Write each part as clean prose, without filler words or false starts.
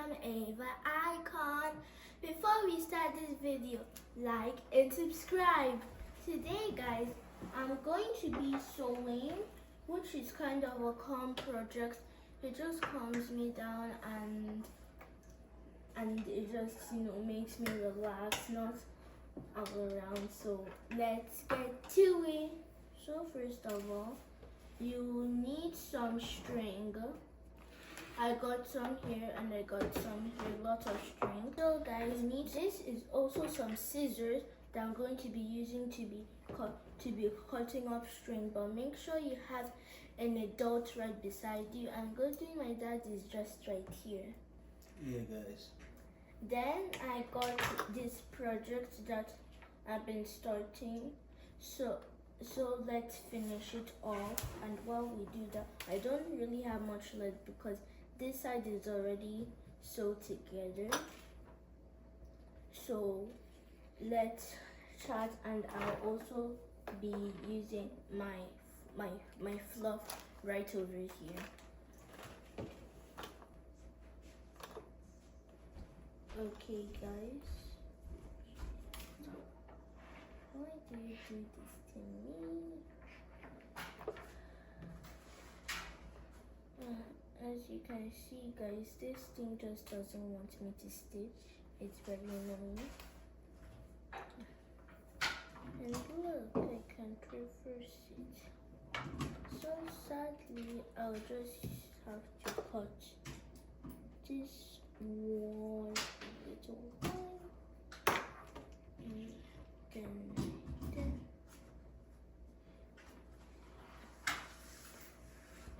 on Ava icon. Before we start this video, like and subscribe. Today guys, I'm going to be sewing, which is kind of a calm project. It just calms me down and it just makes me relax, not all around. So let's get to it. So first of all, you need some string. I got some here and I got some here, lots of string. So guys, this is also some scissors that I'm going to be using to be cutting up string, but make sure you have an adult right beside you. I'm going to do my dad is just right here. Yeah guys. Then I got this project that I've been starting. So let's finish it off, and while we do that, I don't really have much left because this side is already sewed together. So let's chat, and I'll also be using my fluff right over here. Okay guys, why do you do this to me? As you can see guys, this thing just doesn't want me to stitch. It's very annoying. And look, I can't reverse it. So sadly, I'll just have to cut this one little one. And then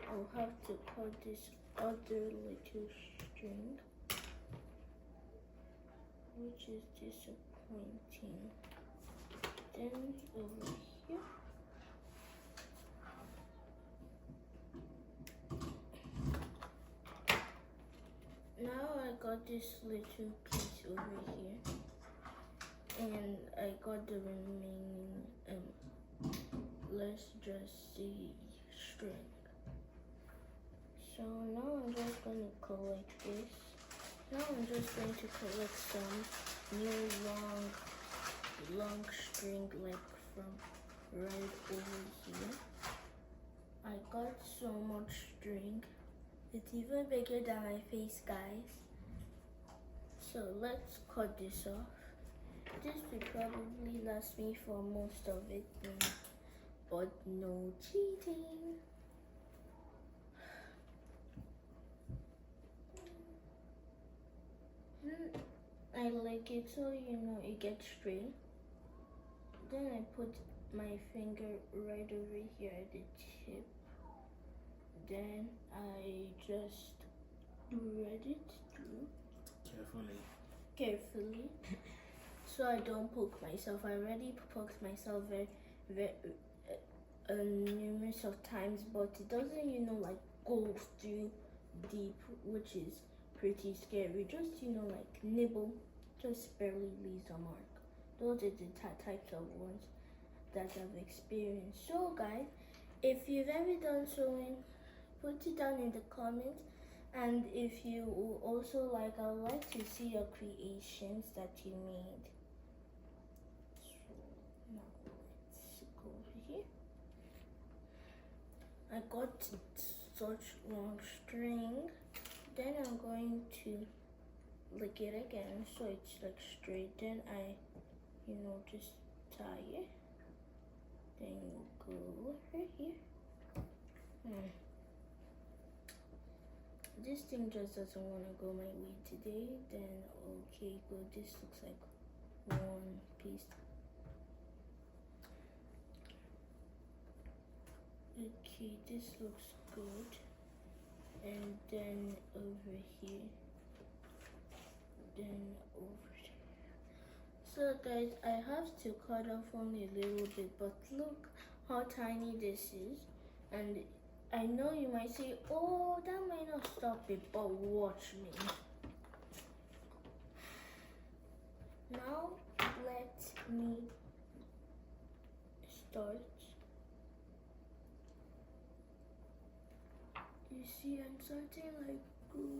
I'll have to cut this other little string, which is disappointing. Then over here, now I got this little piece over here, and I got the remaining let's just see string. So now I'm just going to collect this. Now I'm just going to collect some new long string, like from right over here. I got so much string. It's even bigger than my face, guys. So let's cut this off. This will probably last me for most of it, but no cheating. I like it so it gets straight. Then I put my finger right over here at the tip. Then I just thread it through carefully so I don't poke myself. I already poked myself very numerous of times, but it doesn't like go through deep, which is pretty scary. Just like nibble, just barely leaves a mark. Those are the types of ones that I've experienced. So guys, if you've ever done sewing, put it down in the comments. And if you also like, I would like to see your creations that you made. So now let's go over here. I got such long string. Then I'm going to lick it again so it's like straight. Then I just tie it. Then you go over here. This thing just doesn't want to go my way today. Then okay, good. This looks like one piece. Okay, this looks good. And then over here, then over there. So guys, I have to cut off only a little bit, but look how tiny this is. And I know you might say, oh, that might not stop it, but watch me. Now let me start. You see, I'm starting like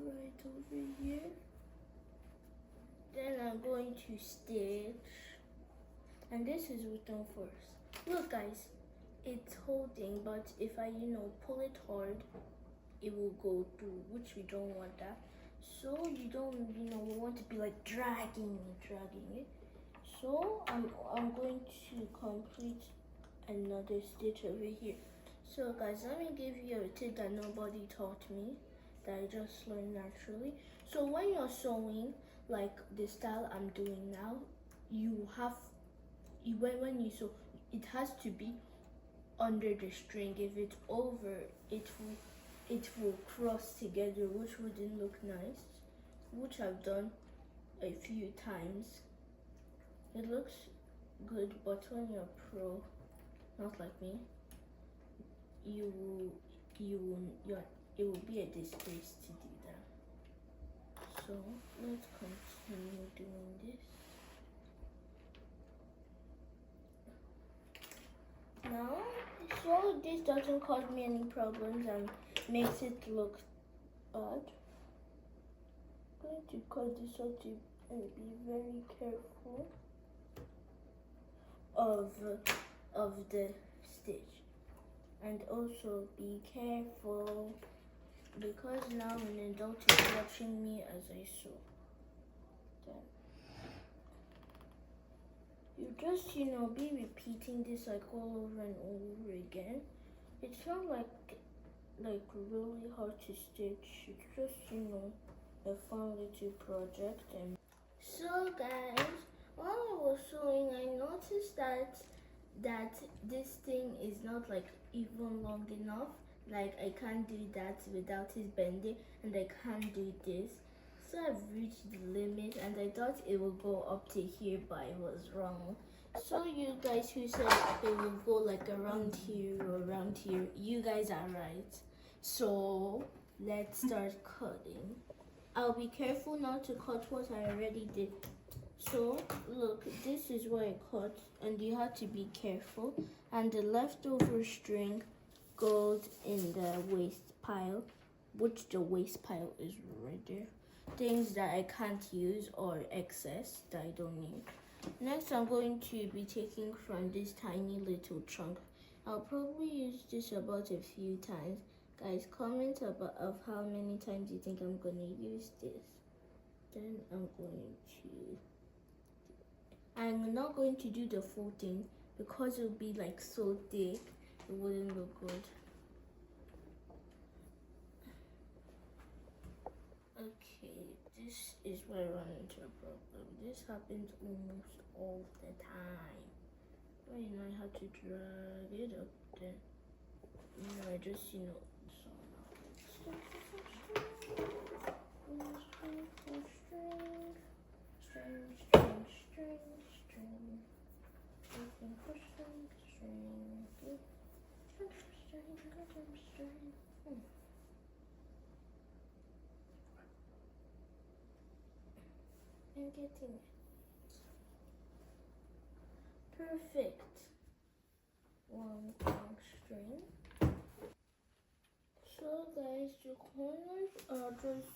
right over here. Then I'm going to stitch, and this is written first. Look guys, it's holding, but if I pull it hard, it will go through, which we don't want that. So you don't we want to be like dragging it. So I'm going to complete another stitch over here. So guys, let me give you a tip that nobody taught me, that I just learned naturally. So when you're sewing, like the style I'm doing now, when you sew, it has to be under the string. If it's over, it will cross together, which wouldn't look nice, which I've done a few times. It looks good, but when you're pro, not like me, it will be a disgrace to do that. So let's continue doing this. Now, so this doesn't cause me any problems and makes it look bad. I'm going to cut this out and be very careful of the stitch, and also be careful because now an adult is watching me as I sew. Then you just be repeating this like all over and over again. It's not like really hard to stitch. It's just a fun little project. And so guys, while I was sewing, I noticed that this thing is not like even long enough. Like I can't do that without it bending, and I can't do this. So I've reached the limit, and I thought it would go up to here, but I was wrong. So you guys who said it will go like around here or around here, you guys are right. So let's start cutting. I'll be careful not to cut what I already did. So look, this is where I cut, and you have to be careful. And the leftover string goes in the waste pile, which the waste pile is right there. Things that I can't use or excess that I don't need. Next, I'm going to be taking from this tiny little chunk. I'll probably use this about a few times. Guys, comment of how many times you think I'm gonna use this. Then I'm not going to do the full thing because it will be like so thick, it wouldn't look good. Okay, this is where I run into a problem. This happens almost all the time. Well, I have to drag it up then. I just, so now. I'm getting it. Perfect. One long string. So guys, the corners are just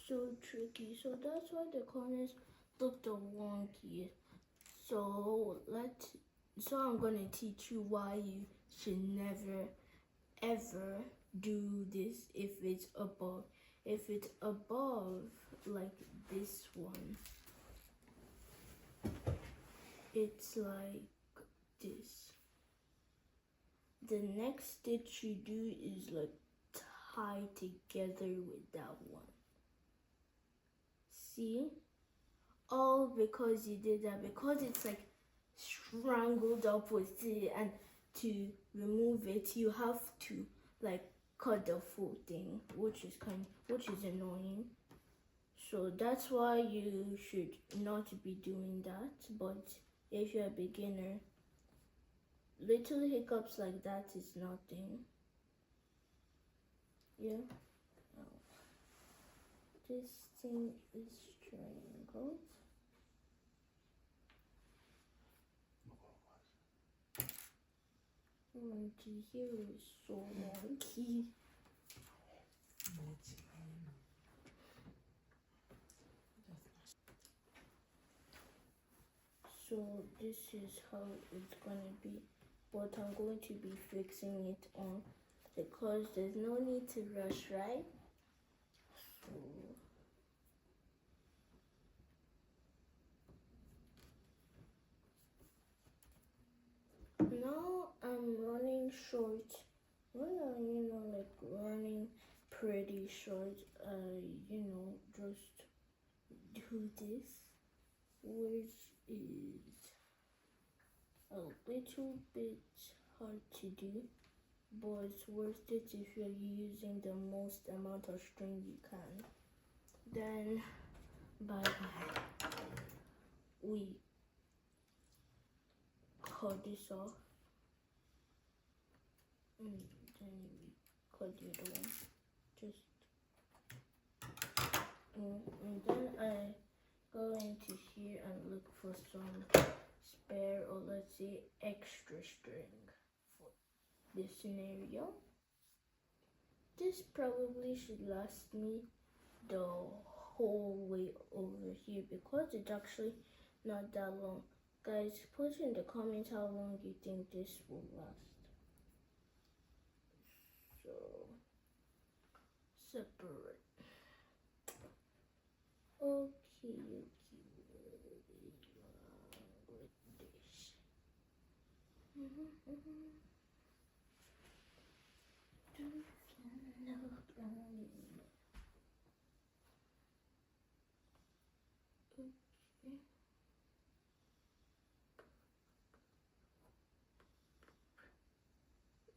so tricky. So that's why the corners look the wonky. So I'm gonna teach you why you should never ever do this if it's above. If it's above like this one, it's like this. The next stitch you do is like tie together with that one. See? All because you did that, because it's like strangled up with it, and to remove it you have to like cut the full thing, which is annoying. So that's why you should not be doing that. But if you're a beginner, little hiccups like that is nothing. Yeah. Now, this thing is strangled. Here is so wonky. So this is how it's gonna be, but I'm going to be fixing it on because there's no need to rush, right? So now I'm running short. When I'm like running pretty short, just do this, which is a little bit hard to do, but it's worth it if you're using the most amount of string you can. Then we cut this off, and then we cut the other one. And then I go into here and look for some spare, or let's say extra string for this scenario. This probably should last me the whole way over here because it's actually not that long. Guys, put in the comments how long you think this will last. So separate. Okay, with this.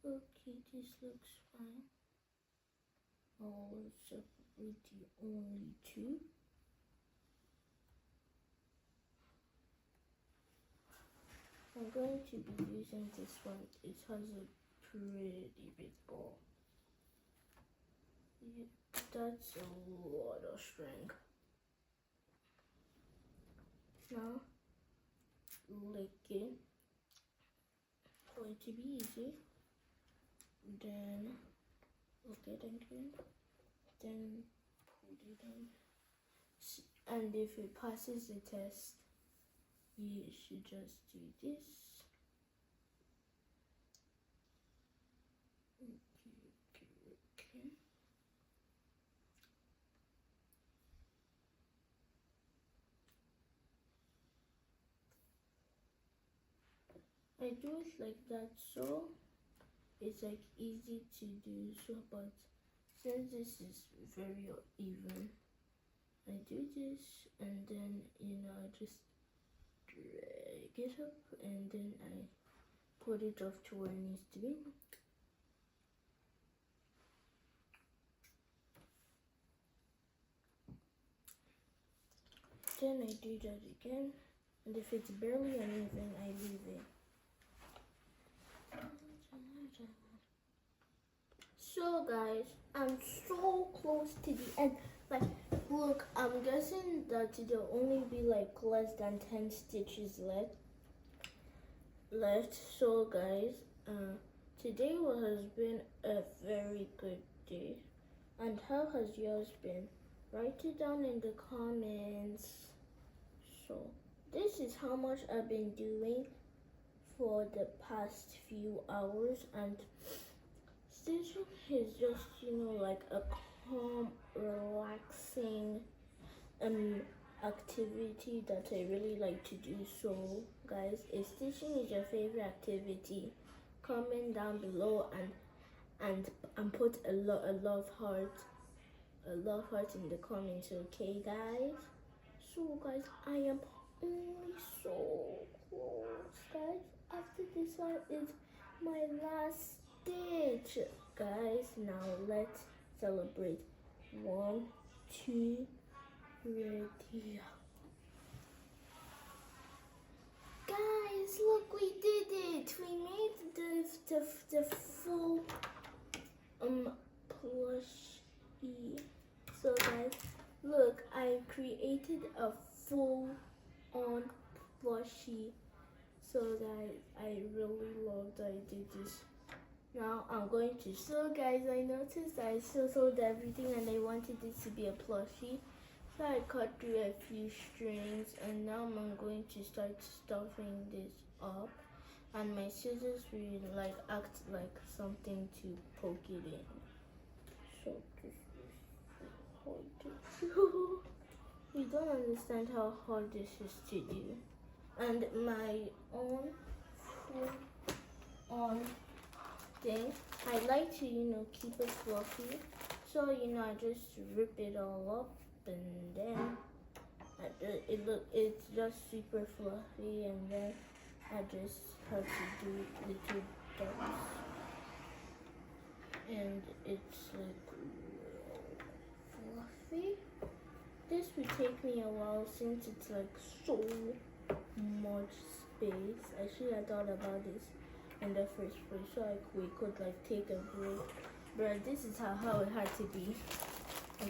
Okay, this looks fine. I'll separate the only two. I'm going to be using this one. It has a pretty big ball. Yeah, that's a lot of string. Now, lick it for it to be easy. Then, look it again. Then, put it in. And if it passes the test, you should just do this. Okay. I do it like that, so it's like easy to do. So, but since this is very even, I do this, and then I just drag it up, and then I put it off to where it needs to be. Then I do that again, and if it's barely uneven, I leave it. So guys, I'm so close to the end. Like, look, I'm guessing that there'll only be like less than 10 stitches left. So guys, today has been a very good day. And how has yours been? Write it down in the comments. So this is how much I've been doing for the past few hours, and stitching is just like a calm, relaxing activity that I really like to do. So guys, if stitching is your favorite activity, comment down below and put a love heart in the comments, okay guys? So guys, I am only so close, guys. After this one is my last stitch, guys. Now let's celebrate. 1, 2, ready. Guys, look, we did it. We made the full plushie. So guys, look, I created a full on plushie. So guys, I really love that I did this. Now I'm going to show guys, I noticed I sold everything and I wanted this to be a plushie. So I cut through a few strings, and now I'm going to start stuffing this up. And my scissors will like act like something to poke it in. So this is hard to do. You don't understand how hard this is to do. And my own thing, I like to keep it fluffy. So I just rip it all up, and then it's just super fluffy, and then I just have to do little dots, and it's like fluffy. This will take me a while since it's like so much space. I should have thought about this in the first place, so we could like take a break. But this is how it had to be.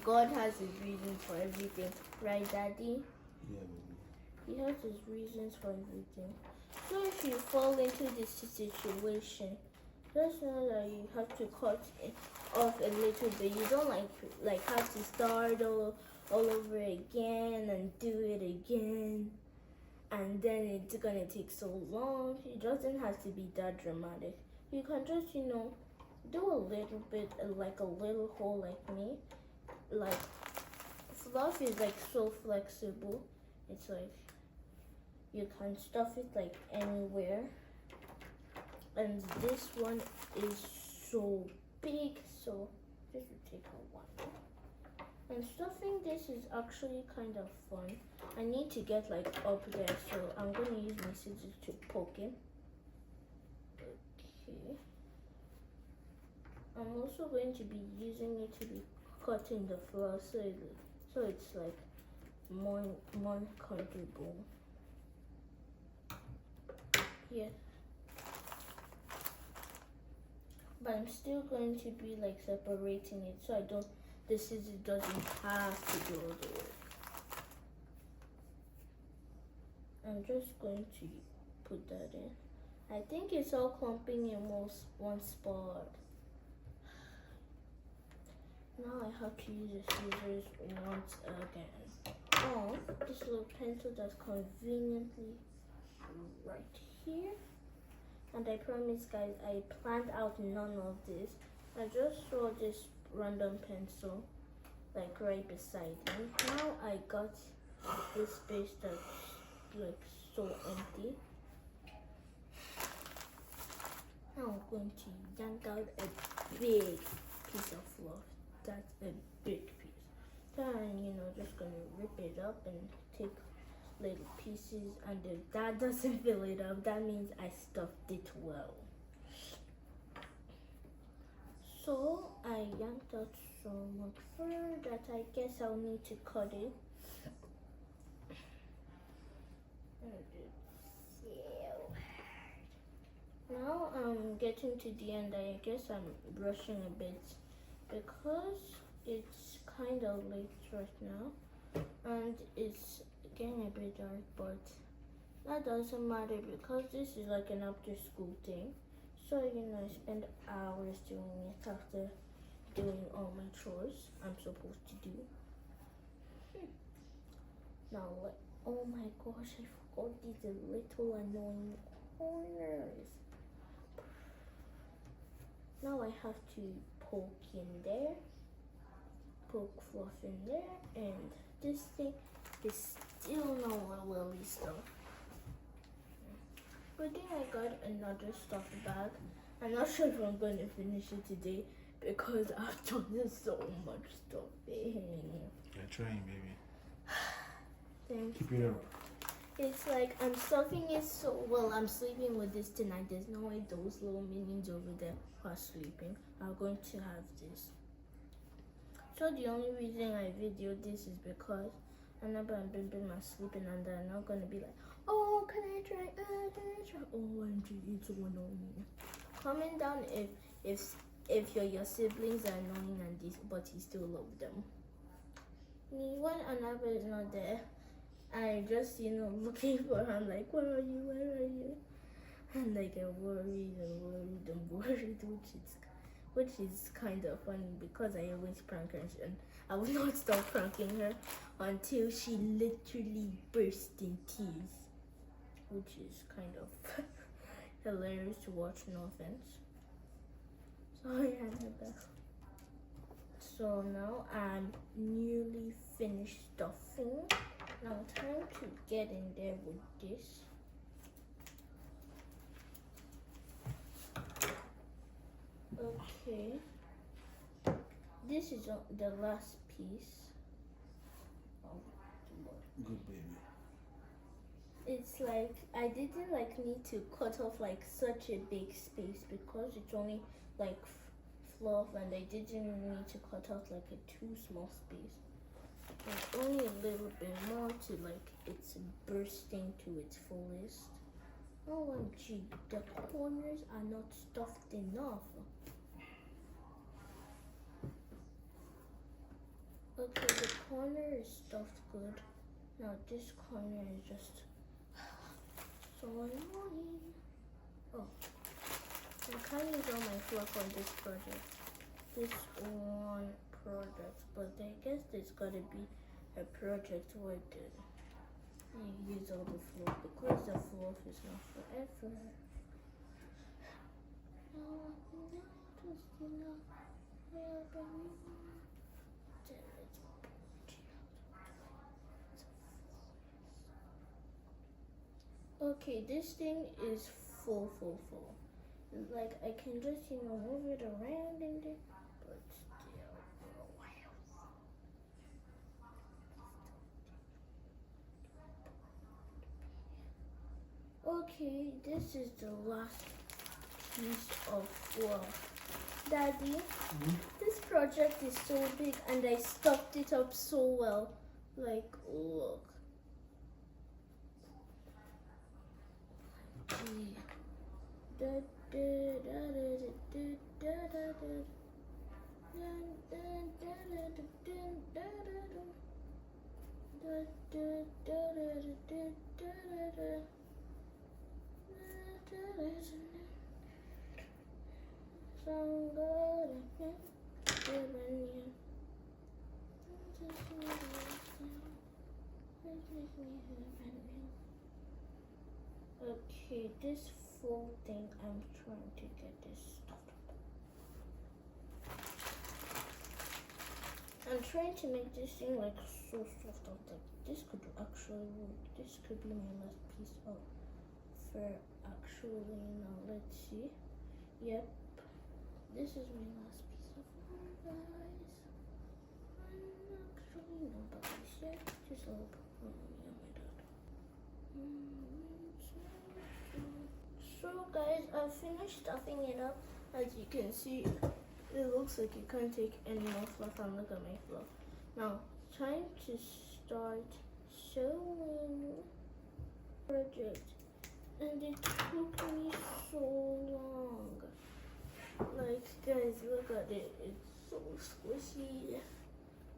God has his reasons for everything, right, Daddy? Yeah, baby. He has his reasons for everything. So if you fall into this situation, just know that you have to cut it off a little bit. You don't like have to start all over again and do it again, and then it's gonna take so long. It doesn't have to be that dramatic. You can just do a little bit, like a little hole like me. Like fluff is like so flexible. It's like you can stuff it like anywhere. And this one is so big, so this will take a while. And stuffing this is actually kind of fun. I need to get like up there, so I'm going to use my scissors to poke it. Okay. I'm also going to be using it to be cutting the floor, so it's like more comfortable. Yeah. But I'm still going to be like separating it, so the scissors doesn't have to do all the work. I'm just going to put that in. I think it's all clumping in one spot. Now I have to use the scissors once again. Oh, this little pencil that's conveniently right here. And I promise, guys, I planned out none of this. I just saw this random pencil like right beside me. Now I got this space that's like so empty. Now I'm going to yank out a big piece of fluff. That's a big piece. Then just gonna rip it up and take little pieces, and if that doesn't fill it up, that means I stuffed it well. So I yanked out so much fur that I guess I'll need to cut it. Now I'm getting to the end. I guess I'm rushing a bit because it's kind of late right now and it's getting a bit dark, but that doesn't matter because this is like an after school thing. So I spend hours doing it after doing all my chores I'm supposed to do. Now, oh my gosh, I forgot these little annoying corners. Now I have to poke in there, poke fluff in there, and this thing is still not welly stuff. Good thing I got another stuff bag. I'm not sure if I'm going to finish it today because I've done so much stuffing. You're trying, baby. Thank Keep you. it up. It's like I'm stuffing it so well. I'm sleeping with this tonight. There's no way those little minions over there who are sleeping are going to have this. So the only reason I videoed this is because Annabelle and Bimbim are sleeping and they're not going to be like, oh, can I try? OMG, it's so annoying. Comment down if your siblings are annoying and this, but you still love them. When Annabelle is not there, I just looking for her. I'm like, where are you? Where are you? And like I worried, which is kind of funny because I always prank her and I would not stop pranking her until she literally burst in tears, which is kind of hilarious to watch, no offense. Sorry, Annabelle. So now I'm nearly finished stuffing. Now time to get in there with this. Okay. This is the last piece. Oh, Good baby. it's like I didn't like need to cut off like such a big space because it's only like fluff, and I didn't need to cut out like a too small space. There's only a little bit more to like it's bursting to its fullest. OMG, the corners are not stuffed enough. Okay, the corner is stuffed good. Now this corner is just so annoying. Oh, I can't use all my fluff on this project. This one project, but I guess there's gotta be a project where you use all the fluff because the fluff is not forever. Okay, this thing is full. Like I can just move it around in there, but still for a while. Okay, this is the last piece of fluff. Daddy, this project is so big and I stuffed it up so well. Like, look. Okay, this full thing, I'm trying to get this stuffed up. I'm trying to make this thing like so stuffed up that this could actually work. This could be my last piece of fur actually. Now let's see. Yep, this is my last piece of fur, guys. Actually, nobody's here. Just a little bit. Oh, yeah, my dad. So guys, I finished stuffing it up. As you can see, it looks like it can't take any more fluff, and look at my fluff. Now, time to start sewing project, and it took me so long. Like guys, look at it, it's so squishy.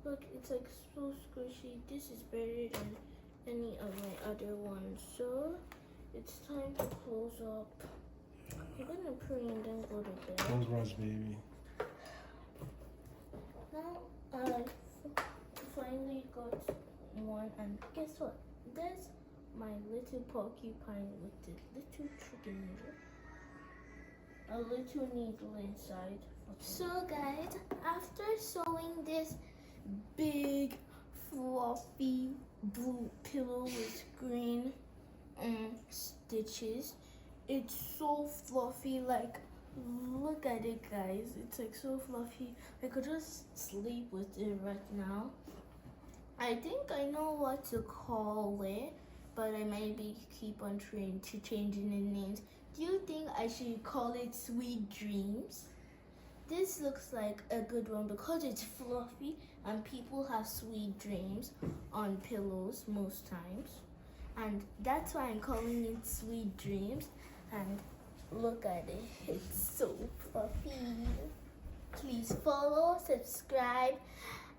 Look, it's like so squishy. This is better than any of my other ones. So it's time to close up. I'm gonna pray and then go to bed. Congrats, baby. Now I finally got one, and guess what? There's my little porcupine with the little trigger needle. A little needle inside. So guys, after sewing this big fluffy blue pillow with green stitches, it's so fluffy. Like, look at it guys, it's like so fluffy. I could just sleep with it right now. I think I know what to call it, but I might keep on trying to changing the names. Do you think I should call it Sweet Dreams? This looks like a good one because it's fluffy and people have sweet dreams on pillows most times. And that's why I'm calling it Sweet Dreams. And look at it, it's so fluffy. Please follow, subscribe,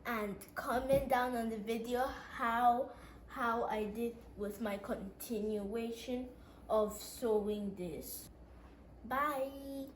and comment down on the video how I did with my continuation of sewing this. Bye.